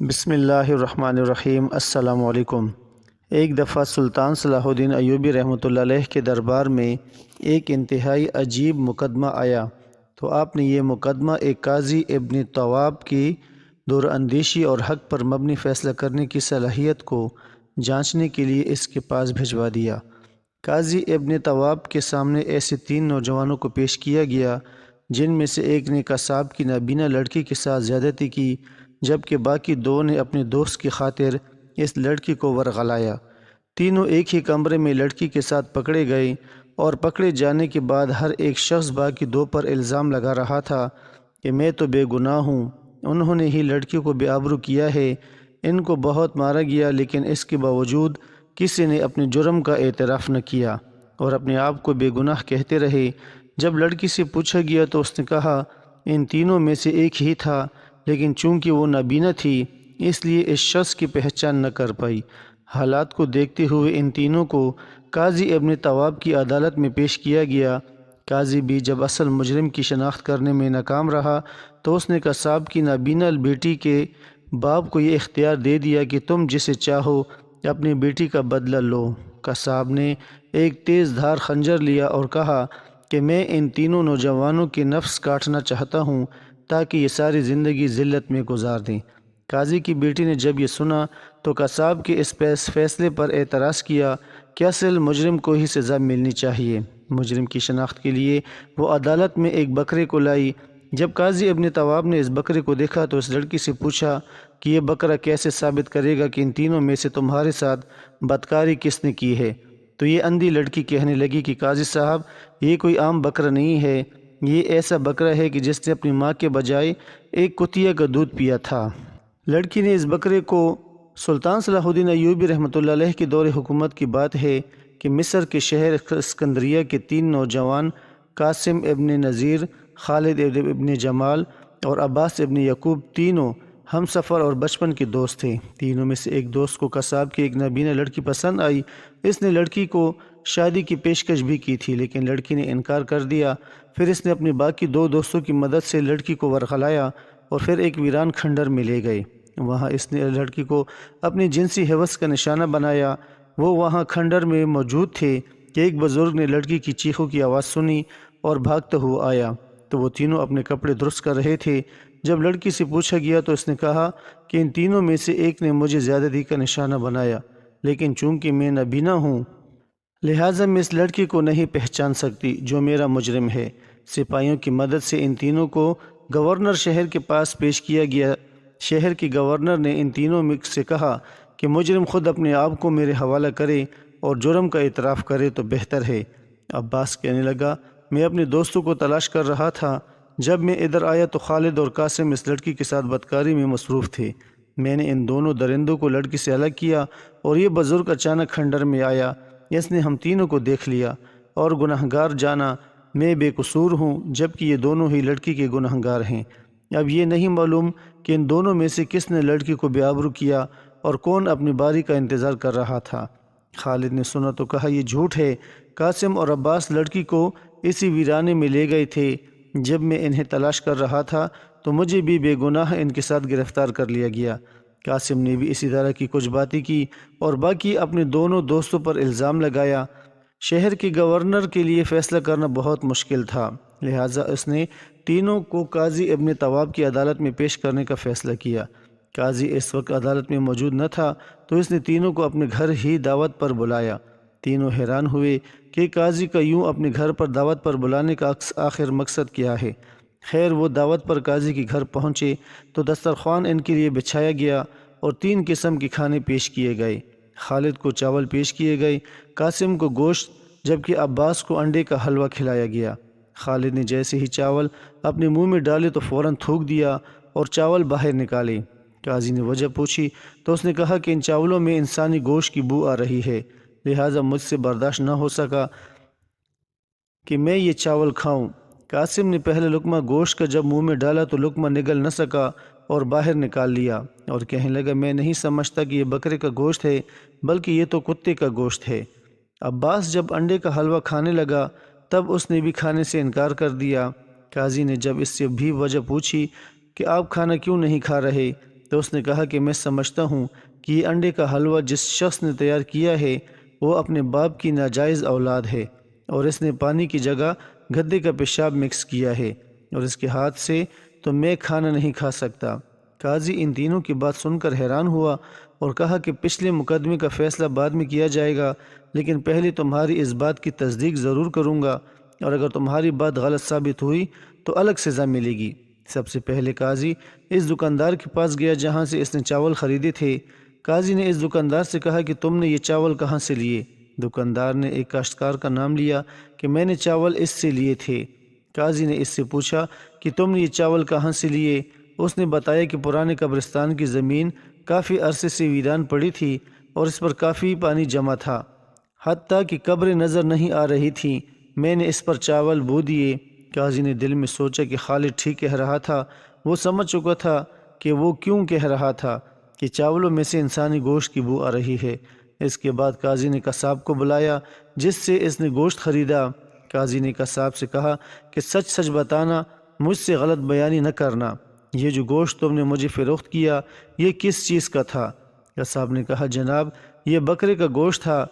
بسم اللہ الرحمن الرحیم۔ السلام علیکم۔ ایک دفعہ سلطان صلاح الدین ایوبی رحمۃ اللہ علیہ کے دربار میں ایک انتہائی عجیب مقدمہ آیا تو آپ نے یہ مقدمہ ایک قاضی ابن تواب کی دور اندیشی اور حق پر مبنی فیصلہ کرنے کی صلاحیت کو جانچنے کے لیے اس کے پاس بھجوا دیا۔ قاضی ابن تواب کے سامنے ایسے 3 نوجوانوں کو پیش کیا گیا جن میں سے ایک نے قصاب کی نابینا لڑکی کے ساتھ زیادتی کی، جبکہ باقی 2 نے اپنے دوست کی خاطر اس لڑکی کو ورغلایا۔ تینوں ایک ہی کمرے میں لڑکی کے ساتھ پکڑے گئے اور پکڑے جانے کے بعد ہر ایک شخص باقی 2 پر الزام لگا رہا تھا کہ میں تو بے گناہ ہوں، انہوں نے ہی لڑکی کو بے آبرو کیا ہے۔ ان کو بہت مارا گیا لیکن اس کے باوجود کسی نے اپنے جرم کا اعتراف نہ کیا اور اپنے آپ کو بے گناہ کہتے رہے۔ جب لڑکی سے پوچھا گیا تو اس نے کہا ان تینوں میں سے ایک ہی تھا، لیکن چونکہ وہ نابینا تھی اس لیے اس شخص کی پہچان نہ کر پائی۔ حالات کو دیکھتے ہوئے ان تینوں کو قاضی ابن تواب کی عدالت میں پیش کیا گیا۔ قاضی بھی جب اصل مجرم کی شناخت کرنے میں ناکام رہا تو اس نے قصاب کی نابینا بیٹی کے باپ کو یہ اختیار دے دیا کہ تم جسے چاہو اپنی بیٹی کا بدلہ لو۔ قصاب نے ایک تیز دھار خنجر لیا اور کہا کہ میں ان تینوں نوجوانوں کے نفس کاٹنا چاہتا ہوں تاکہ یہ ساری زندگی ذلت میں گزار دیں۔ قاضی کی بیٹی نے جب یہ سنا تو قصاب کے اس فیصلے پر اعتراض کیا کہ اصل مجرم کو ہی سزا ملنی چاہیے۔ مجرم کی شناخت کے لیے وہ عدالت میں ایک بکرے کو لائی۔ جب قاضی ابن تواب نے اس بکرے کو دیکھا تو اس لڑکی سے پوچھا کہ یہ بکرا کیسے ثابت کرے گا کہ ان تینوں میں سے تمہارے ساتھ بدکاری کس نے کی ہے؟ تو یہ اندھی لڑکی کہنے لگی کہ قاضی صاحب یہ کوئی عام بکرا نہیں ہے، یہ ایسا بکرا ہے کہ جس نے اپنی ماں کے بجائے ایک کتیا کا دودھ پیا تھا۔ لڑکی نے اس بکرے کو سلطان صلاح الدین ایوبی رحمۃ اللہ علیہ کے دور حکومت کی بات ہے کہ مصر کے شہر اسکندریہ کے 3 نوجوان قاسم ابن نذیر، خالد ابن جمال اور عباس ابن یعقوب تینوں ہم سفر اور بچپن کے دوست تھے۔ تینوں میں سے ایک دوست کو قصاب کی ایک نابینا لڑکی پسند آئی۔ اس نے لڑکی کو شادی کی پیشکش بھی کی تھی لیکن لڑکی نے انکار کر دیا۔ پھر اس نے اپنے باقی 2 دوستوں کی مدد سے لڑکی کو ورغلایا اور پھر ایک ویران کھنڈر میں لے گئے۔ وہاں اس نے لڑکی کو اپنی جنسی ہوس کا نشانہ بنایا۔ وہ وہاں کھنڈر میں موجود تھے کہ ایک بزرگ نے لڑکی کی چیخوں کی آواز سنی اور بھاگتا ہوا آیا تو وہ تینوں اپنے کپڑے درست کر رہے تھے۔ جب لڑکی سے پوچھا گیا تو اس نے کہا کہ ان تینوں میں سے ایک نے مجھے زیادتی کا نشانہ بنایا، لیکن چونکہ میں نابینا ہوں لہٰذا میں اس لڑکی کو نہیں پہچان سکتی جو میرا مجرم ہے۔ سپاہیوں کی مدد سے ان تینوں کو گورنر شہر کے پاس پیش کیا گیا۔ شہر کے گورنر نے ان تینوں میں سے کہا کہ مجرم خود اپنے آپ کو میرے حوالہ کرے اور جرم کا اعتراف کرے تو بہتر ہے۔ عباس کہنے لگا میں اپنے دوستوں کو تلاش کر رہا تھا، جب میں ادھر آیا تو خالد اور قاسم اس لڑکی کے ساتھ بدکاری میں مصروف تھے۔ میں نے ان دونوں درندوں کو لڑکی سے الگ کیا اور یہ بزرگ اچانک کھنڈر میں آیا۔ اس نے ہم تینوں کو دیکھ لیا اور گنہگار جانا میں بے قصور ہوں، جبکہ یہ دونوں ہی لڑکی کے گنہگار ہیں۔ اب یہ نہیں معلوم کہ ان دونوں میں سے کس نے لڑکی کو بے آبرو کیا اور کون اپنی باری کا انتظار کر رہا تھا۔ خالد نے سنا تو کہا یہ جھوٹ ہے، قاسم اور عباس لڑکی کو اسی ویرانے میں لے گئے تھے۔ جب میں انہیں تلاش کر رہا تھا تو مجھے بھی بے گناہ ان کے ساتھ گرفتار کر لیا گیا۔ قاسم نے بھی اسی طرح کی کچھ باتیں کی اور باقی اپنے دونوں دوستوں پر الزام لگایا۔ شہر کے گورنر کے لیے فیصلہ کرنا بہت مشکل تھا، لہٰذا اس نے تینوں کو قاضی ابن تواب کی عدالت میں پیش کرنے کا فیصلہ کیا۔ قاضی اس وقت عدالت میں موجود نہ تھا تو اس نے تینوں کو اپنے گھر ہی دعوت پر بلایا۔ تینوں حیران ہوئے کہ قاضی کا یوں اپنے گھر پر دعوت پر بلانے کا آخر مقصد کیا ہے۔ خیر وہ دعوت پر قاضی کے گھر پہنچے تو دسترخوان ان کے لیے بچھایا گیا اور 3 قسم کے کھانے پیش کیے گئے۔ خالد کو چاول پیش کیے گئے، قاسم کو گوشت، جبکہ عباس کو انڈے کا حلوہ کھلایا گیا۔ خالد نے جیسے ہی چاول اپنے منہ میں ڈالے تو فوراً تھوک دیا اور چاول باہر نکالے۔ قاضی نے وجہ پوچھی تو اس نے کہا کہ ان چاولوں میں انسانی گوشت کی بو آ رہی ہے، لہٰذا مجھ سے برداشت نہ ہو سکا کہ میں یہ چاول کھاؤں۔ قاسم نے پہلے لقمہ گوشت کا جب منہ میں ڈالا تو لقمہ نگل نہ سکا اور باہر نکال لیا اور کہنے لگا میں نہیں سمجھتا کہ یہ بکرے کا گوشت ہے بلکہ یہ تو کتے کا گوشت ہے۔ عباس جب انڈے کا حلوہ کھانے لگا تب اس نے بھی کھانے سے انکار کر دیا۔ قاضی نے جب اس سے بھی وجہ پوچھی کہ آپ کھانا کیوں نہیں کھا رہے تو اس نے کہا کہ میں سمجھتا ہوں کہ یہ انڈے کا حلوہ جس شخص نے تیار کیا ہے وہ اپنے باپ کی ناجائز اولاد ہے، اور اس نے پانی کی جگہ گدھے کا پیشاب مکس کیا ہے، اور اس کے ہاتھ سے تو میں کھانا نہیں کھا سکتا۔ قاضی ان تینوں کی بات سن کر حیران ہوا اور کہا کہ پچھلے مقدمے کا فیصلہ بعد میں کیا جائے گا، لیکن پہلے تمہاری اس بات کی تصدیق ضرور کروں گا، اور اگر تمہاری بات غلط ثابت ہوئی تو الگ سزا ملے گی۔ سب سے پہلے قاضی اس دکاندار کے پاس گیا جہاں سے اس نے چاول خریدے تھے۔ قاضی نے اس دکاندار سے کہا کہ تم نے یہ چاول کہاں سے لیے؟ دکاندار نے ایک کاشتکار کا نام لیا کہ میں نے چاول اس سے لیے تھے۔ قاضی نے اس سے پوچھا کہ تم نے یہ چاول کہاں سے لیے؟ اس نے بتایا کہ پرانے قبرستان کی زمین کافی عرصے سے ویران پڑی تھی اور اس پر کافی پانی جمع تھا، حتیٰ کہ قبریں نظر نہیں آ رہی تھیں۔ میں نے اس پر چاول بو دیے۔ قاضی نے دل میں سوچا کہ خالد ٹھیک کہہ رہا تھا۔ وہ سمجھ چکا تھا کہ وہ کیوں کہہ رہا تھا کہ چاولوں میں سے انسانی گوشت کی بو آ رہی ہے۔ اس کے بعد قاضی نے قصاب کو بلایا جس سے اس نے گوشت خریدا۔ قاضی نے قصاب سے کہا کہ سچ سچ بتانا، مجھ سے غلط بیانی نہ کرنا۔ یہ جو گوشت تم نے مجھے فروخت کیا یہ کس چیز کا تھا؟ قصاب نے کہا جناب یہ بکرے کا گوشت تھا۔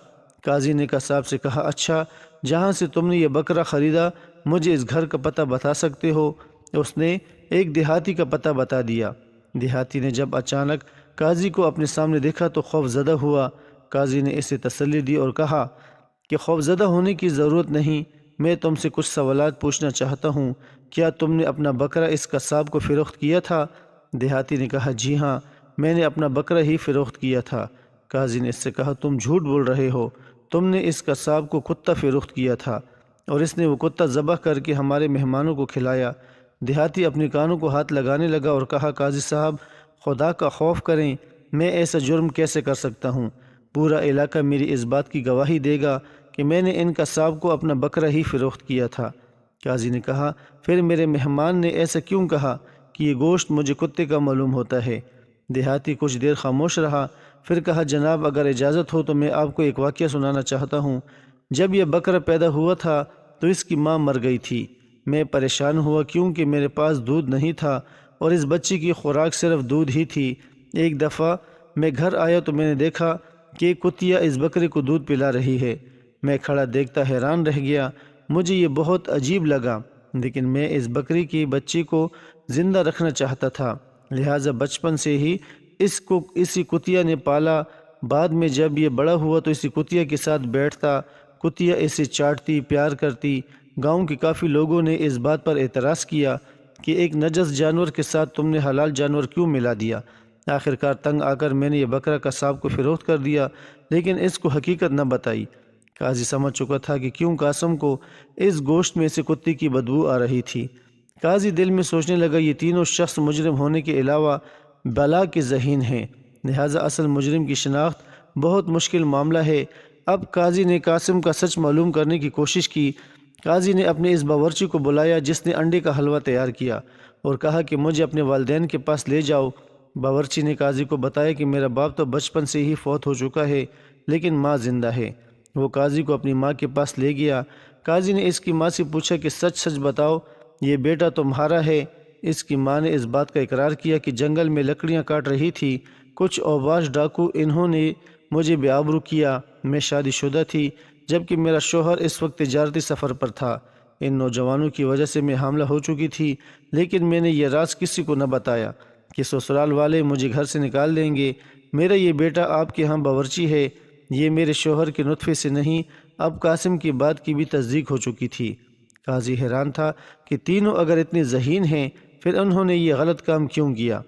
قاضی نے قصاب سے کہا اچھا، جہاں سے تم نے یہ بکرا خریدا مجھے اس گھر کا پتہ بتا سکتے ہو؟ اس نے ایک دیہاتی کا پتہ بتا دیا۔ دیہاتی نے جب اچانک قاضی کو اپنے سامنے دیکھا تو خوف زدہ ہوا۔ قاضی نے اسے تسلی دی اور کہا کہ خوف زدہ ہونے کی ضرورت نہیں، میں تم سے کچھ سوالات پوچھنا چاہتا ہوں۔ کیا تم نے اپنا بکرا اس قصاب کو فروخت کیا تھا؟ دیہاتی نے کہا جی ہاں، میں نے اپنا بکرا ہی فروخت کیا تھا۔ قاضی نے اس سے کہا تم جھوٹ بول رہے ہو، تم نے اس قصاب کو کتا فروخت کیا تھا اور اس نے وہ کتا ذبح کر کے ہمارے مہمانوں کو کھلایا۔ دیہاتی اپنے کانوں کو ہاتھ لگانے لگا اور کہا قاضی صاحب خدا کا خوف کریں، میں ایسا جرم کیسے کر سکتا ہوں؟ پورا علاقہ میری اس بات کی گواہی دے گا کہ میں نے ان قصاب کو اپنا بکرا ہی فروخت کیا تھا۔ قاضی نے کہا پھر میرے مہمان نے ایسا کیوں کہا کہ یہ گوشت مجھے کتے کا معلوم ہوتا ہے؟ دیہاتی کچھ دیر خاموش رہا، پھر کہا جناب اگر اجازت ہو تو میں آپ کو ایک واقعہ سنانا چاہتا ہوں۔ جب یہ بکرا پیدا ہوا تھا تو اس کی ماں مر گئی تھی۔ میں پریشان ہوا کیونکہ میرے پاس دودھ نہیں تھا اور اس بچی کی خوراک صرف دودھ ہی تھی۔ ایک دفعہ میں گھر آیا تو میں نے دیکھا کہ ایک کتیا اس بکرے کو دودھ پلا رہی ہے۔ میں کھڑا دیکھتا حیران رہ گیا، مجھے یہ بہت عجیب لگا، لیکن میں اس بکری کی بچی کو زندہ رکھنا چاہتا تھا، لہٰذا بچپن سے ہی اسی کتیا نے پالا۔ بعد میں جب یہ بڑا ہوا تو اسی کتیا کے ساتھ بیٹھتا، کتیا اسے چاٹتی پیار کرتی۔ گاؤں کے کافی لوگوں نے اس بات پر اعتراض کیا کہ ایک نجس جانور کے ساتھ تم نے حلال جانور کیوں ملا دیا؟ آخرکار تنگ آ کر میں نے یہ بکرا قصاب کو فروخت کر دیا، لیکن اس کو حقیقت نہ بتائی۔ قاضی سمجھ چکا تھا کہ کیوں قاسم کو اس گوشت میں سے کتے کی بدبو آ رہی تھی۔ قاضی دل میں سوچنے لگا یہ تینوں شخص مجرم ہونے کے علاوہ بلا کے ذہین ہیں، لہٰذا اصل مجرم کی شناخت بہت مشکل معاملہ ہے۔ اب قاضی نے قاسم کا سچ معلوم کرنے کی کوشش کی۔ قاضی نے اپنے اس باورچی کو بلایا جس نے انڈے کا حلوہ تیار کیا اور کہا کہ مجھے اپنے والدین کے پاس لے جاؤ۔ باورچی نے قاضی کو بتایا کہ میرا باپ تو بچپن سے ہی فوت ہو چکا ہے لیکن ماں زندہ ہے۔ وہ قاضی کو اپنی ماں کے پاس لے گیا۔ قاضی نے اس کی ماں سے پوچھا کہ سچ سچ بتاؤ یہ بیٹا تمہارا ہے؟ اس کی ماں نے اس بات کا اقرار کیا کہ جنگل میں لکڑیاں کاٹ رہی تھی، کچھ اوباش ڈاکو انہوں نے مجھے بے آبرو کیا۔ میں شادی شدہ تھی جبکہ میرا شوہر اس وقت تجارتی سفر پر تھا۔ ان نوجوانوں کی وجہ سے میں حاملہ ہو چکی تھی، لیکن میں نے یہ راز کسی کو نہ بتایا کہ سسرال والے مجھے گھر سے نکال دیں گے۔ میرا یہ بیٹا آپ کے ہاں باورچی ہے، یہ میرے شوہر کے نطفے سے نہیں۔ اب قاسم کی بات کی بھی تصدیق ہو چکی تھی۔ قاضی حیران تھا کہ تینوں اگر اتنے ذہین ہیں پھر انہوں نے یہ غلط کام کیوں کیا؟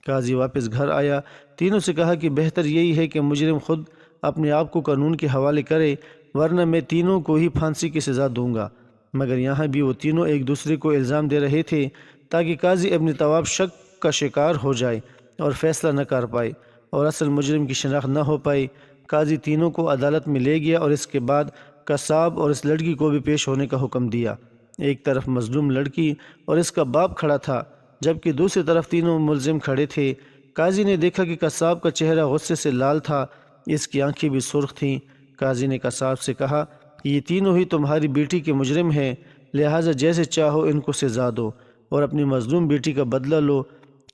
قاضی واپس گھر آیا، تینوں سے کہا کہ بہتر یہی ہے کہ مجرم خود اپنے آپ کو قانون کے حوالے کرے، ورنہ میں تینوں کو ہی پھانسی کی سزا دوں گا۔ مگر یہاں بھی وہ تینوں ایک دوسرے کو الزام دے رہے تھے تاکہ قاضی ابن طواب شک کا شکار ہو جائے اور فیصلہ نہ کر پائے اور اصل مجرم کی شناخت نہ ہو پائے۔ قاضی تینوں کو عدالت میں لے گیا اور اس کے بعد قصاب اور اس لڑکی کو بھی پیش ہونے کا حکم دیا۔ ایک طرف مظلوم لڑکی اور اس کا باپ کھڑا تھا جبکہ دوسری طرف تینوں ملزم کھڑے تھے۔ قاضی نے دیکھا کہ قصاب کا چہرہ غصے سے لال تھا، اس کی آنکھیں بھی سرخ تھیں۔ قاضی نے قصاب سے کہا کہ یہ تینوں ہی تمہاری بیٹی کے مجرم ہیں، لہٰذا جیسے چاہو ان کو سزا دو اور اپنی مظلوم بیٹی کا بدلہ لو۔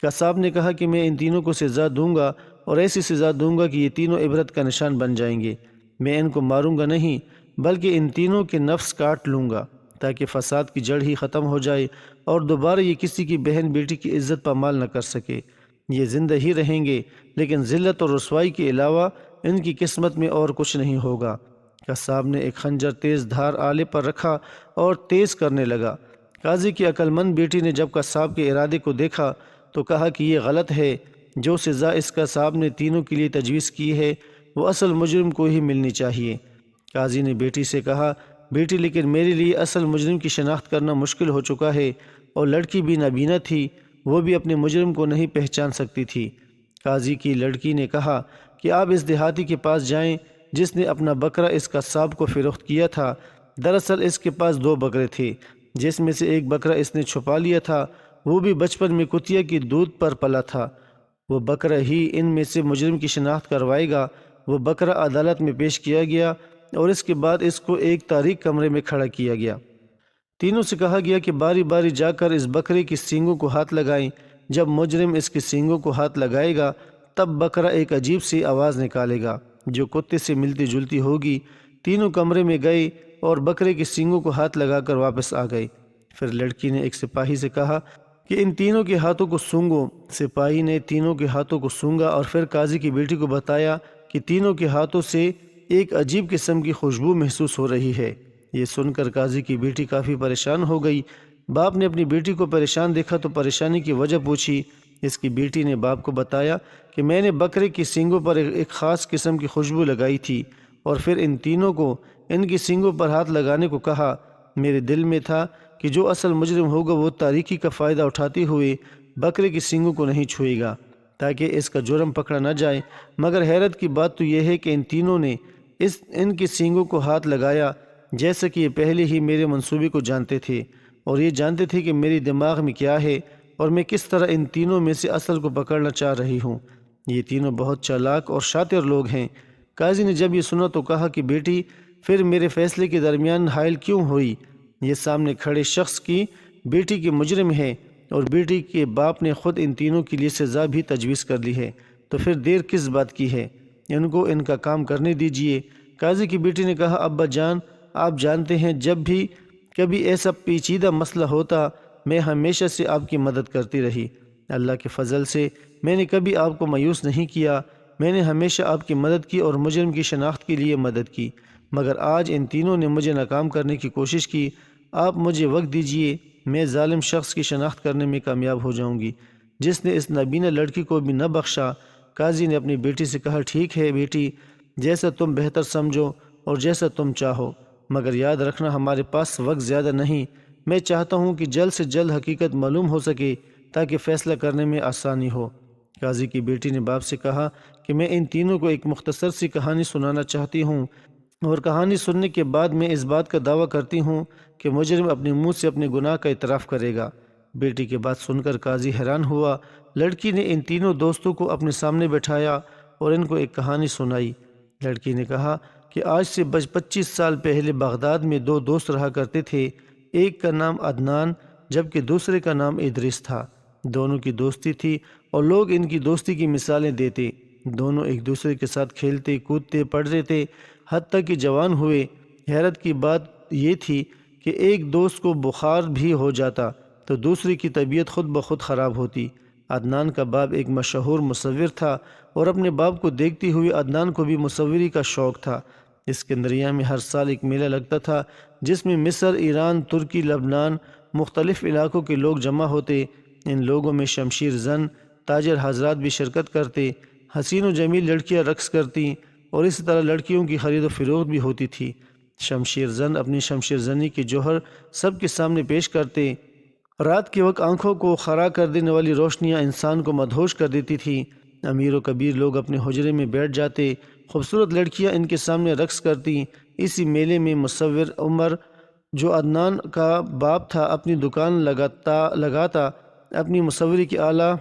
قصاب نے کہا کہ میں ان تینوں کو سزا دوں گا اور ایسی سزا دوں گا کہ یہ تینوں عبرت کا نشان بن جائیں گے۔ میں ان کو ماروں گا نہیں بلکہ ان تینوں کے نفس کاٹ لوں گا تاکہ فساد کی جڑ ہی ختم ہو جائے اور دوبارہ یہ کسی کی بہن بیٹی کی عزت پامال نہ کر سکے۔ یہ زندہ ہی رہیں گے لیکن ذلت اور رسوائی کے علاوہ ان کی قسمت میں اور کچھ نہیں ہوگا۔ قصاب نے ایک خنجر تیز دھار آلے پر رکھا اور تیز کرنے لگا۔ قاضی کی عقل مند بیٹی نے جب قصاب کے ارادے کو دیکھا تو کہا کہ یہ غلط ہے۔ جو سزا اس قصاب نے تینوں کے لیے تجویز کی ہے وہ اصل مجرم کو ہی ملنی چاہیے۔ قاضی نے بیٹی سے کہا، بیٹی لیکن میرے لیے اصل مجرم کی شناخت کرنا مشکل ہو چکا ہے، اور لڑکی بھی نابینا تھی، وہ بھی اپنے مجرم کو نہیں پہچان سکتی تھی۔ قاضی کی لڑکی نے کہا کہ آپ اس دیہاتی کے پاس جائیں جس نے اپنا بکرا اس قصاب کو فروخت کیا تھا۔ دراصل اس کے پاس 2 بکرے تھے، جس میں سے ایک بکرا اس نے چھپا لیا تھا، وہ بھی بچپن میں کتیا کی دودھ پر پلا تھا۔ وہ بکرا ہی ان میں سے مجرم کی شناخت کروائے گا۔ وہ بکرا عدالت میں پیش کیا گیا اور اس کے بعد اس کو ایک تاریک کمرے میں کھڑا کیا گیا۔ تینوں سے کہا گیا کہ باری باری جا کر اس بکرے کی سینگوں کو ہاتھ لگائیں۔ جب مجرم اس کی سینگوں کو ہاتھ لگائے گا تب بکرا ایک عجیب سی آواز نکالے گا جو کتے سے ملتی جلتی ہوگی۔ تینوں کمرے میں گئے اور بکرے کی سینگوں کو ہاتھ لگا کر واپس آ گئے۔ پھر لڑکی نے ایک سپاہی سے کہا کہ ان تینوں کے ہاتھوں کو سونگو۔ سپاہی نے تینوں کے ہاتھوں کو سونگا اور پھر قاضی کی بیٹی کو بتایا کہ تینوں کے ہاتھوں سے ایک عجیب قسم کی خوشبو محسوس ہو رہی ہے۔ یہ سن کر قاضی کی بیٹی کافی پریشان ہو گئی۔ باپ نے اپنی بیٹی کو پریشان دیکھا تو پریشانی کی وجہ پوچھی۔ اس کی بیٹی نے باپ کو بتایا کہ میں نے بکرے کی سینگوں پر ایک خاص قسم کی خوشبو لگائی تھی اور پھر ان تینوں کو ان کی سینگوں پر ہاتھ لگانے کو کہا۔ میرے دل میں تھا کہ جو اصل مجرم ہوگا وہ تاریکی کا فائدہ اٹھاتے ہوئے بکرے کی سینگوں کو نہیں چھوئے گا تاکہ اس کا جرم پکڑا نہ جائے، مگر حیرت کی بات تو یہ ہے کہ ان تینوں نے ان کی سینگوں کو ہاتھ لگایا جیسا کہ یہ پہلے ہی میرے منصوبے کو جانتے تھے اور یہ جانتے تھے کہ میری دماغ میں کیا ہے اور میں کس طرح ان تینوں میں سے اصل کو پکڑنا چاہ رہی ہوں۔ یہ تینوں بہت چالاک اور شاطر لوگ ہیں۔ قاضی نے جب یہ سنا تو کہا کہ بیٹی پھر میرے فیصلے کے درمیان حائل کیوں ہوئی؟ یہ سامنے کھڑے شخص کی بیٹی کے مجرم ہے اور بیٹی کے باپ نے خود ان تینوں کے لیے سزا بھی تجویز کر لی ہے، تو پھر دیر کس بات کی ہے؟ ان کو ان کا کام کرنے دیجئے۔ قاضی کی بیٹی نے کہا، ابا جان آپ جانتے ہیں جب بھی کبھی ایسا پیچیدہ مسئلہ ہوتا میں ہمیشہ سے آپ کی مدد کرتی رہی۔ اللہ کے فضل سے میں نے کبھی آپ کو مایوس نہیں کیا۔ میں نے ہمیشہ آپ کی مدد کی اور مجرم کی شناخت کے لیے مدد کی، مگر آج ان تینوں نے مجھے ناکام کرنے کی کوشش کی۔ آپ مجھے وقت دیجئے، میں ظالم شخص کی شناخت کرنے میں کامیاب ہو جاؤں گی جس نے اس نابینا لڑکی کو بھی نہ بخشا۔ قاضی نے اپنی بیٹی سے کہا، ٹھیک ہے بیٹی، جیسا تم بہتر سمجھو اور جیسا تم چاہو، مگر یاد رکھنا ہمارے پاس وقت زیادہ نہیں۔ میں چاہتا ہوں کہ جلد سے جلد حقیقت معلوم ہو سکے تاکہ فیصلہ کرنے میں آسانی ہو۔ قاضی کی بیٹی نے باپ سے کہا کہ میں ان تینوں کو ایک مختصر سی کہانی سنانا چاہتی ہوں اور کہانی سننے کے بعد میں اس بات کا دعویٰ کرتی ہوں کہ مجرم اپنے منہ سے اپنے گناہ کا اعتراف کرے گا۔ بیٹی کی بات سن کر قاضی حیران ہوا۔ لڑکی نے ان تینوں دوستوں کو اپنے سامنے بٹھایا اور ان کو ایک کہانی سنائی۔ لڑکی نے کہا کہ آج سے 25 سال پہلے بغداد میں 2 دوست رہا کرتے تھے۔ ایک کا نام عدنان جبکہ دوسرے کا نام ادریس تھا۔ دونوں کی دوستی تھی اور لوگ ان کی دوستی کی مثالیں دیتے۔ دونوں ایک دوسرے کے ساتھ کھیلتے کودتے پڑھتے تھے حتیٰ کہ جوان ہوئے۔ حیرت کی بات یہ تھی کہ ایک دوست کو بخار بھی ہو جاتا تو دوسرے کی طبیعت خود بخود خراب ہوتی۔ عدنان کا باپ ایک مشہور مصور تھا اور اپنے باپ کو دیکھتے ہوئے عدنان کو بھی مصوری کا شوق تھا۔ اسکندریہ میں ہر سال ایک میلہ لگتا تھا جس میں مصر، ایران، ترکی، لبنان، مختلف علاقوں کے لوگ جمع ہوتے۔ ان لوگوں میں شمشیر زن تاجر حضرات بھی شرکت کرتے۔ حسین و جمیل لڑکیاں رقص کرتیں اور اسی طرح لڑکیوں کی خرید و فروخت بھی ہوتی تھی۔ شمشیر زن اپنی شمشیر زنی کے جوہر سب کے سامنے پیش کرتے۔ رات کے وقت آنکھوں کو خرا کر دینے والی روشنیاں انسان کو مدہوش کر دیتی تھیں۔ امیر و کبیر لوگ اپنے حجرے میں بیٹھ جاتے۔ خوبصورت لڑکیاں ان کے سامنے رقص کرتیں۔ اسی میلے میں مصور عمر جو عدنان کا باپ تھا اپنی دکان لگاتا اپنی مصوری کی اعلیٰ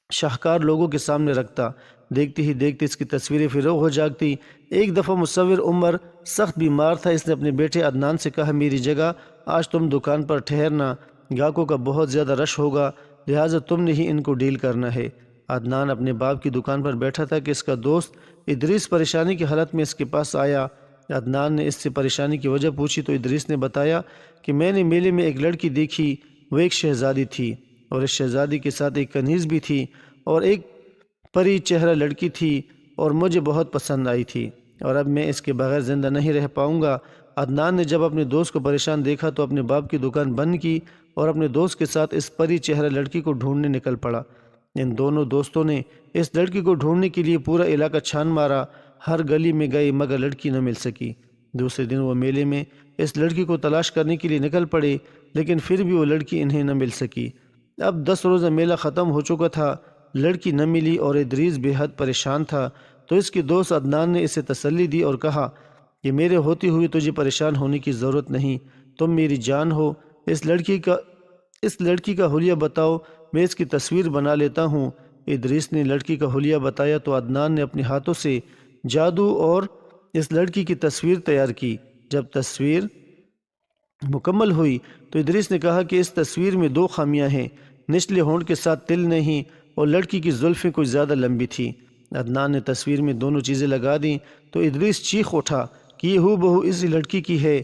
شاہکار لوگوں کے سامنے رکھتا۔ دیکھتے ہی دیکھتے اس کی تصویریں فروغ ہو جاتی۔ ایک دفعہ مصور عمر سخت بیمار تھا۔ اس نے اپنے بیٹے عدنان سے کہا، میری جگہ آج تم دکان پر ٹھہرنا، گاہکوں کا بہت زیادہ رش ہوگا۔ لہٰذا تم نے ہی ان کو ڈیل کرنا ہے۔ عدنان اپنے باپ کی دکان پر بیٹھا تھا کہ اس کا دوست ادریس پریشانی کی حالت میں اس کے پاس آیا۔ عدنان نے اس سے پریشانی کی وجہ پوچھی تو ادریس نے بتایا کہ میں نے میلے میں ایک لڑکی دیکھی، وہ ایک شہزادی تھی اور اس شہزادی کے ساتھ ایک کنیز بھی تھی اور ایک پری چہرہ لڑکی تھی اور مجھے بہت پسند آئی تھی، اور اب میں اس کے بغیر زندہ نہیں رہ پاؤں گا۔ عدنان نے جب اپنے دوست کو پریشان دیکھا تو اپنے باپ کی دکان بند کی اور اپنے دوست کے ساتھ اس پری چہرہ لڑکی کو ڈھونڈنے نکل پڑا۔ ان دونوں دوستوں نے اس لڑکی کو ڈھونڈنے کے لیے پورا علاقہ چھان مارا، ہر گلی میں گئے مگر لڑکی نہ مل سکی۔ دوسرے دن وہ میلے میں اس لڑکی کو تلاش کرنے کے لیے نکل پڑے، لیکن پھر بھی وہ لڑکی انہیں نہ مل سکی۔ اب 10 روزہ میلہ ختم ہو چکا تھا، لڑکی نہ ملی اور ادریس بے حد پریشان تھا، تو اس کے دوست عدنان نے اسے تسلی دی اور کہا کہ میرے ہوتے ہوئے تجھے پریشان ہونے کی ضرورت نہیں، تم میری جان ہو، اس لڑکی کا حلیہ بتاؤ، میں اس کی تصویر بنا لیتا ہوں۔ ادریس نے لڑکی کا حلیہ بتایا تو عدنان نے اپنے ہاتھوں سے جادو اور اس لڑکی کی تصویر تیار کی۔ جب تصویر مکمل ہوئی تو ادریس نے کہا کہ اس تصویر میں 2 خامیاں ہیں، نچلے ہونٹ کے ساتھ تل نہیں اور لڑکی کی زلفیں کچھ زیادہ لمبی تھی۔ عدنان نے تصویر میں دونوں چیزیں لگا دیں تو ادریس چیخ اٹھا کہ یہ ہو بہو اسی لڑکی کی ہے۔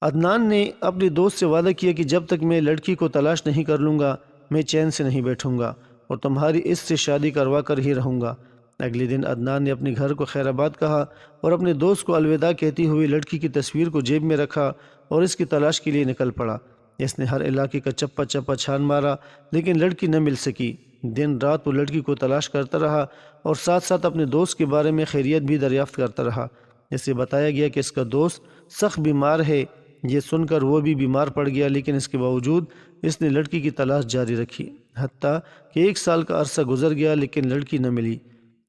عدنان نے اپنے دوست سے وعدہ کیا کہ جب تک میں لڑکی کو تلاش نہیں کر لوں گا میں چین سے نہیں بیٹھوں گا اور تمہاری اس سے شادی کروا کر ہی رہوں گا۔ اگلے دن عدنان نے اپنے گھر کو خیر آباد کہا اور اپنے دوست کو الوداع کہتی ہوئے لڑکی کی تصویر کو جیب میں رکھا اور اس کی تلاش کے لیے نکل پڑا۔ اس نے ہر علاقے کا چپا چپا چھان مارا لیکن لڑکی نہ مل سکی۔ دن رات وہ لڑکی کو تلاش کرتا رہا اور ساتھ ساتھ اپنے دوست کے بارے میں خیریت بھی دریافت کرتا رہا۔ اسے بتایا گیا کہ اس کا دوست سخت بیمار ہے۔ یہ سن کر وہ بھی بیمار پڑ گیا، لیکن اس کے باوجود اس نے لڑکی کی تلاش جاری رکھی، حتیٰ کہ 1 سال کا عرصہ گزر گیا لیکن لڑکی نہ ملی۔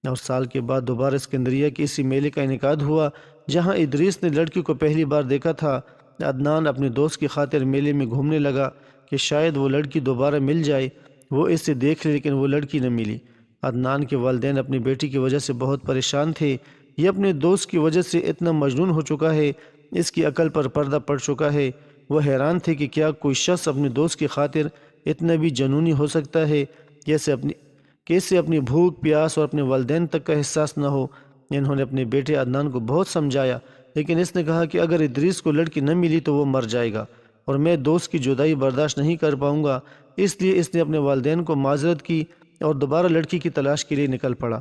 اور سال کے بعد دوبارہ اسکندریہ کے اسی میلے کا انعقاد ہوا جہاں ادریس نے لڑکی کو پہلی بار دیکھا تھا۔ عدنان اپنے دوست کی خاطر میلے میں گھومنے لگا کہ شاید وہ لڑکی دوبارہ مل جائے، وہ اسے دیکھ لے، لیکن وہ لڑکی نہ ملی۔ عدنان کے والدین اپنی بیٹی کی وجہ سے بہت پریشان تھے۔ یہ اپنے دوست کی وجہ سے اتنا مجنون ہو چکا ہے، اس کی عقل پر پردہ پڑ چکا ہے۔ وہ حیران تھے کہ کیا کوئی شخص اپنے دوست کی خاطر اتنا بھی جنونی ہو سکتا ہے، کیسے اپنی بھوک پیاس اور اپنے والدین تک کا احساس نہ ہو۔ انہوں نے اپنے بیٹے عدنان کو بہت سمجھایا، لیکن اس نے کہا کہ اگر ادریس کو لڑکی نہ ملی تو وہ مر جائے گا اور میں دوست کی جدائی برداشت نہیں کر پاؤں گا۔ اس لیے اس نے اپنے والدین کو معذرت کی اور دوبارہ لڑکی کی تلاش کے لیے نکل پڑا۔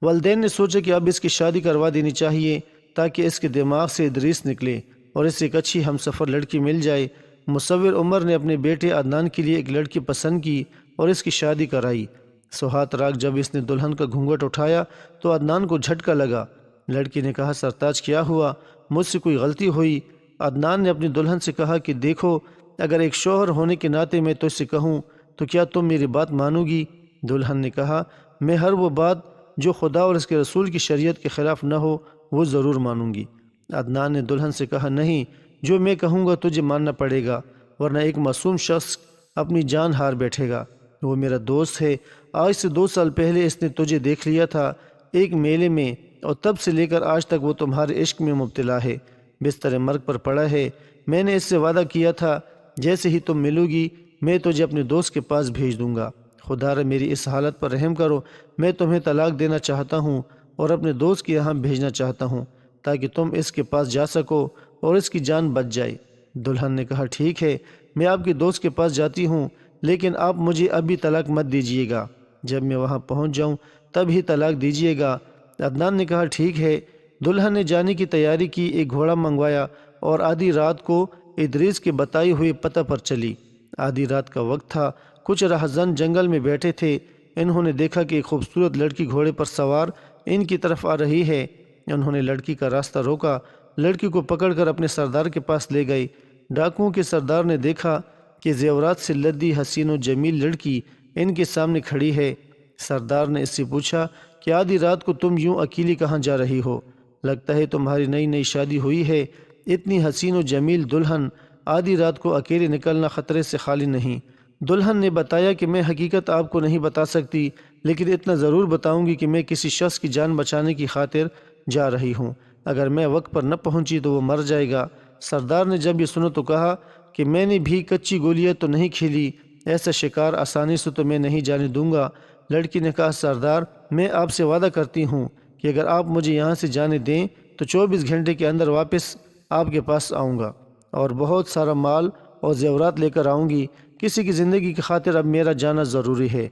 والدین نے سوچا کہ اب اس کی شادی کروا دینی چاہیے تاکہ اس کے دماغ سے ادریس نکلے اور اسے ایک اچھی ہمسفر لڑکی مل جائے۔ مصور عمر نے اپنے بیٹے عدنان کے لیے ایک لڑکی پسند کی اور اس کی شادی کرائی۔ سوہات رات جب اس نے دلہن کا گھونگھٹ اٹھایا تو عدنان کو جھٹکا لگا۔ لڑکی نے کہا سرتاج کیا ہوا، مجھ سے کوئی غلطی ہوئی؟ عدنان نے اپنی دلہن سے کہا کہ دیکھو، اگر ایک شوہر ہونے کے ناطے میں تجھ سے کہوں تو کیا تم میری بات مانو گی؟ دلہن نے کہا میں ہر وہ بات جو خدا اور اس کے رسول کی شریعت کے خلاف نہ ہو وہ ضرور مانوں گی۔ عدنان نے دلہن سے کہا نہیں، جو میں کہوں گا تجھے ماننا پڑے گا، ورنہ ایک معصوم شخص اپنی جان ہار بیٹھے گا۔ وہ میرا دوست ہے، آج سے 2 سال پہلے اس نے تجھے دیکھ لیا تھا ایک میلے میں، اور تب سے لے کر آج تک وہ تمہارے عشق میں مبتلا ہے، بستر مرگ پر پڑا ہے۔ میں نے اس سے وعدہ کیا تھا جیسے ہی تم ملو گی میں تجھے اپنے دوست کے پاس بھیج دوں گا۔ خدا را میری اس حالت پر رحم کرو، میں تمہیں طلاق دینا چاہتا ہوں اور اپنے دوست کے یہاں بھیجنا چاہتا ہوں تاکہ تم اس کے پاس جا سکو اور اس کی جان بچ جائے۔ دلہن نے کہا ٹھیک ہے، میں آپ کے دوست کے پاس جاتی ہوں، لیکن آپ مجھے ابھی طلاق مت دیجیے گا، جب میں وہاں پہنچ جاؤں تب ہی طلاق دیجیے گا۔ عدنان نے کہا ٹھیک ہے۔ دلہن نے جانے کی تیاری کی، ایک گھوڑا منگوایا اور آدھی رات کو ادریس کے بتائے ہوئے پتہ پر چلی۔ آدھی رات کا وقت تھا، کچھ راہزن جنگل میں بیٹھے تھے۔ انہوں نے دیکھا کہ ایک خوبصورت لڑکی گھوڑے پر سوار ان کی طرف آ رہی ہے۔ انہوں نے لڑکی کا راستہ روکا، لڑکی کو پکڑ کر اپنے سردار کے پاس لے گئے۔ ڈاکوؤں کے سردار نے دیکھا کہ زیورات سے لدی حسین و جمیل لڑکی ان کے سامنے کھڑی ہے۔ سردار نے اس سے پوچھا کہ آدھی رات کو تم یوں اکیلی کہاں جا رہی ہو؟ لگتا ہے تمہاری نئی نئی شادی ہوئی ہے۔ اتنی حسین و جمیل دلہن آدھی رات کو اکیلے نکلنا خطرے سے خالی نہیں۔ دلہن نے بتایا کہ میں حقیقت آپ کو نہیں بتا سکتی، لیکن اتنا ضرور بتاؤں گی کہ میں کسی شخص کی جان بچانے کی خاطر جا رہی ہوں۔ اگر میں وقت پر نہ پہنچی تو وہ مر جائے گا۔ سردار نے جب یہ سنا تو کہا کہ میں نے بھی کچی گولیاں تو نہیں کھیلی، ایسا شکار آسانی سے تو میں نہیں جانے دوں گا۔ لڑکی نے کہا سردار میں آپ سے وعدہ کرتی ہوں کہ اگر آپ مجھے یہاں سے جانے دیں تو 24 گھنٹے کے اندر واپس آپ کے پاس آؤں گا اور بہت سارا مال اور زیورات لے کر آؤں گی۔ کسی کی زندگی کی خاطر اب میرا جانا ضروری ہے۔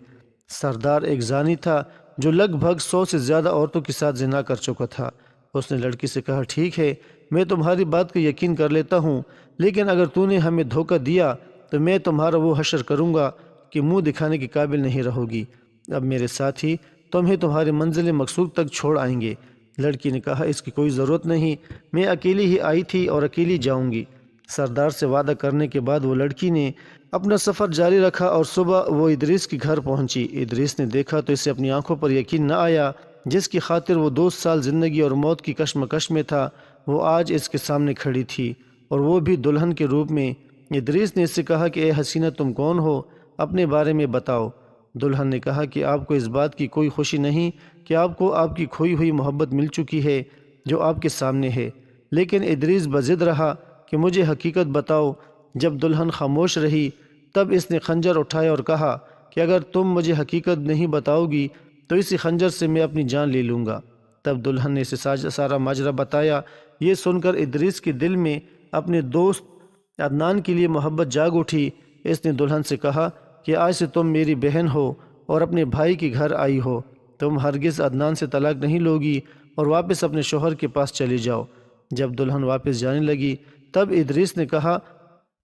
سردار ایک زانی تھا جو لگ بھگ 100 سے زیادہ عورتوں کے ساتھ زنا کر چکا تھا۔ اس نے لڑکی سے کہا ٹھیک ہے میں تمہاری بات کا یقین کر لیتا ہوں، لیکن اگر تو نے ہمیں دھوکہ دیا تو میں تمہارا وہ حشر کروں گا کہ منہ دکھانے کے قابل نہیں رہو گی۔ اب میرے ساتھی تمہیں تمہاری منزل مقصود تک چھوڑ آئیں گے۔ لڑکی نے کہا اس کی کوئی ضرورت نہیں، میں اکیلی ہی آئی تھی اور اکیلی جاؤں گی۔ سردار سے وعدہ کرنے کے بعد وہ لڑکی نے اپنا سفر جاری رکھا اور صبح وہ ادریس کے گھر پہنچی۔ ادریس نے دیکھا تو اسے اپنی آنکھوں پر یقین نہ آیا، جس کی خاطر وہ 2 سال زندگی اور موت کی کشمکش میں تھا، وہ آج اس کے سامنے کھڑی تھی اور وہ بھی دلہن کے روپ میں۔ ادریس نے اس سے کہا کہ اے حسینہ تم کون ہو؟ اپنے بارے میں بتاؤ۔ دلہن نے کہا کہ آپ کو اس بات کی کوئی خوشی نہیں کہ آپ کو آپ کی کھوئی ہوئی محبت مل چکی ہے جو آپ کے سامنے ہے، لیکن ادریس بضد رہا کہ مجھے حقیقت بتاؤ۔ جب دلہن خاموش رہی تب اس نے خنجر اٹھایا اور کہا کہ اگر تم مجھے حقیقت نہیں بتاؤ گی تو اسی خنجر سے میں اپنی جان لے لوں گا۔ تب دلہن نے اسے سارا ماجرا بتایا۔ یہ سن کر ادریس کے دل میں اپنے دوست عدنان کے لیے محبت جاگ اٹھی۔ اس نے دلہن سے کہا کہ آج سے تم میری بہن ہو اور اپنے بھائی کے گھر آئی ہو، تم ہرگز عدنان سے طلاق نہیں لوگی اور واپس اپنے شوہر کے پاس چلی جاؤ۔ جب دلہن واپس جانے لگی تب ادریس نے کہا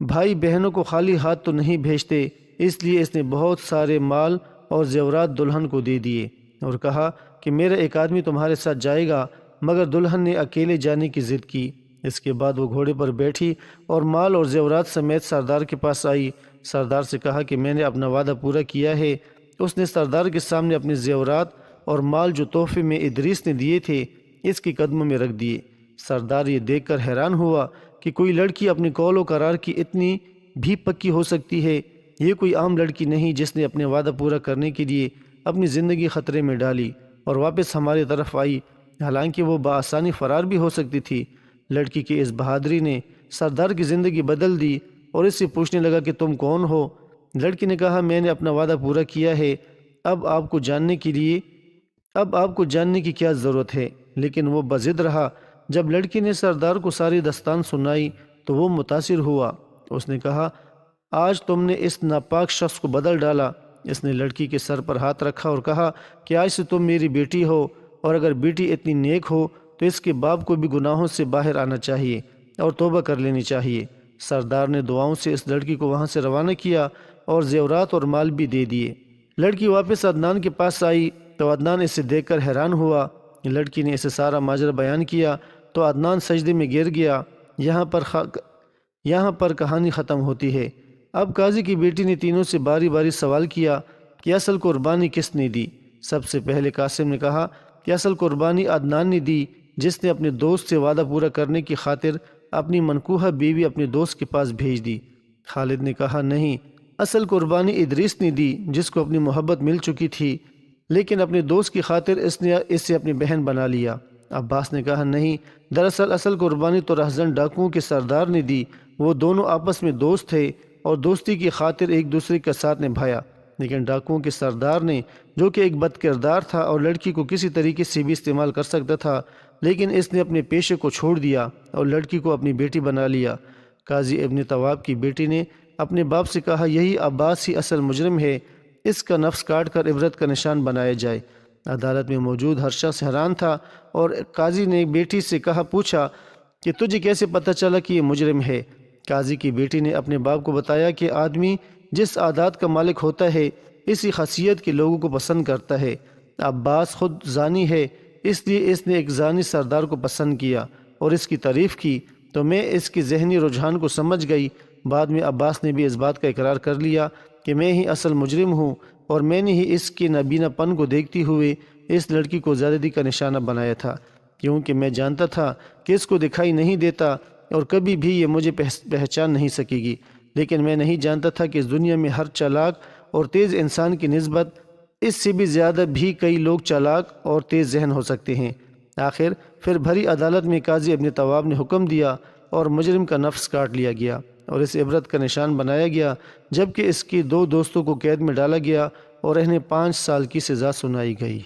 بھائی بہنوں کو خالی ہاتھ تو نہیں بھیجتے، اس لیے اس نے بہت سارے مال اور زیورات دلہن کو دے دیے اور کہا کہ میرا ایک آدمی تمہارے ساتھ جائے گا، مگر دلہن نے اکیلے جانے کی ضد کی۔ اس کے بعد وہ گھوڑے پر بیٹھی اور مال اور زیورات سمیت سردار کے پاس آئی۔ سردار سے کہا کہ میں نے اپنا وعدہ پورا کیا ہے۔ اس نے سردار کے سامنے اپنے زیورات اور مال جو تحفے میں ادریس نے دیے تھے اس کے قدموں میں رکھ دیے۔ سردار یہ دیکھ کر حیران ہوا کہ کوئی لڑکی اپنے قول و قرار کی اتنی بھی پکی ہو سکتی ہے۔ یہ کوئی عام لڑکی نہیں جس نے اپنے وعدہ پورا کرنے کے لیے اپنی زندگی خطرے میں ڈالی اور واپس ہماری طرف آئی، حالانکہ وہ بآسانی فرار بھی ہو سکتی تھی۔ لڑکی کی اس بہادری نے سردار کی زندگی بدل دی اور اس سے پوچھنے لگا کہ تم کون ہو؟ لڑکی نے کہا میں نے اپنا وعدہ پورا کیا ہے، اب آپ کو جاننے کی کیا ضرورت ہے؟ لیکن وہ بضد رہا۔ جب لڑکی نے سردار کو ساری داستان سنائی تو وہ متاثر ہوا۔ اس نے کہا آج تم نے اس ناپاک شخص کو بدل ڈالا۔ اس نے لڑکی کے سر پر ہاتھ رکھا اور کہا کہ آج سے تم میری بیٹی ہو، اور اگر بیٹی اتنی نیک ہو تو اس کے باپ کو بھی گناہوں سے باہر آنا چاہیے اور توبہ کر لینی چاہیے۔ سردار نے دعاؤں سے اس لڑکی کو وہاں سے روانہ کیا اور زیورات اور مال بھی دے دیے۔ لڑکی واپس عدنان کے پاس آئی تو عدنان اسے دیکھ کر حیران ہوا۔ لڑکی نے اسے سارا ماجرا بیان کیا تو عدنان سجدے میں گر گیا۔ یہاں پر کہانی ختم ہوتی ہے۔ اب قاضی کی بیٹی نے تینوں سے باری باری سوال کیا کہ اصل قربانی کس نے دی؟ سب سے پہلے قاسم نے کہا کہ اصل قربانی عدنان نے دی، جس نے اپنے دوست سے وعدہ پورا کرنے کی خاطر اپنی منکوحہ بیوی اپنے دوست کے پاس بھیج دی۔ خالد نے کہا نہیں، اصل قربانی ادریس نے دی، جس کو اپنی محبت مل چکی تھی، لیکن اپنے دوست کی خاطر اس نے اسے اپنی بہن بنا لیا۔ عباس نے کہا نہیں، دراصل اصل قربانی تو رہزن ڈاکوؤں کے سردار نے دی، وہ دونوں آپس میں دوست تھے اور دوستی کی خاطر ایک دوسرے کا ساتھ نبھایا، لیکن ڈاکوؤں کے سردار نے، جو کہ ایک بد کردار تھا اور لڑکی کو کسی طریقے سے بھی استعمال کر سکتا تھا، لیکن اس نے اپنے پیشے کو چھوڑ دیا اور لڑکی کو اپنی بیٹی بنا لیا۔ قاضی ابن طواب کی بیٹی نے اپنے باپ سے کہا یہی عباس ہی اصل مجرم ہے، اس کا نفس کاٹ کر عبرت کا نشان بنایا جائے۔ عدالت میں موجود ہر شخص حیران تھا اور قاضی نے بیٹی سے پوچھا کہ تجھے کیسے پتہ چلا کہ یہ مجرم ہے؟ قاضی کی بیٹی نے اپنے باپ کو بتایا کہ آدمی جس عادات کا مالک ہوتا ہے اسی خاصیت کے لوگوں کو پسند کرتا ہے۔ عباس خود زانی ہے، اس لیے اس نے ایک زانی سردار کو پسند کیا اور اس کی تعریف کی، تو میں اس کے ذہنی رجحان کو سمجھ گئی۔ بعد میں عباس نے بھی اس بات کا اقرار کر لیا کہ میں ہی اصل مجرم ہوں اور میں نے ہی اس کے نابینا پن کو دیکھتے ہوئے اس لڑکی کو زیادتی کا نشانہ بنایا تھا، کیونکہ میں جانتا تھا کہ اس کو دکھائی نہیں دیتا اور کبھی بھی یہ مجھے پہچان نہیں سکے گی، لیکن میں نہیں جانتا تھا کہ اس دنیا میں ہر چالاک اور تیز انسان کی نسبت اس سے بھی زیادہ بھی کئی لوگ چالاک اور تیز ذہن ہو سکتے ہیں۔ پھر بھری عدالت میں قاضی ابن طواب نے حکم دیا اور مجرم کا نفس کاٹ لیا گیا۔ اور اس عبرت کا نشان بنایا گیا، جبکہ اس کی 2 دوستوں کو قید میں ڈالا گیا اور انہیں 5 سال کی سزا سنائی گئی۔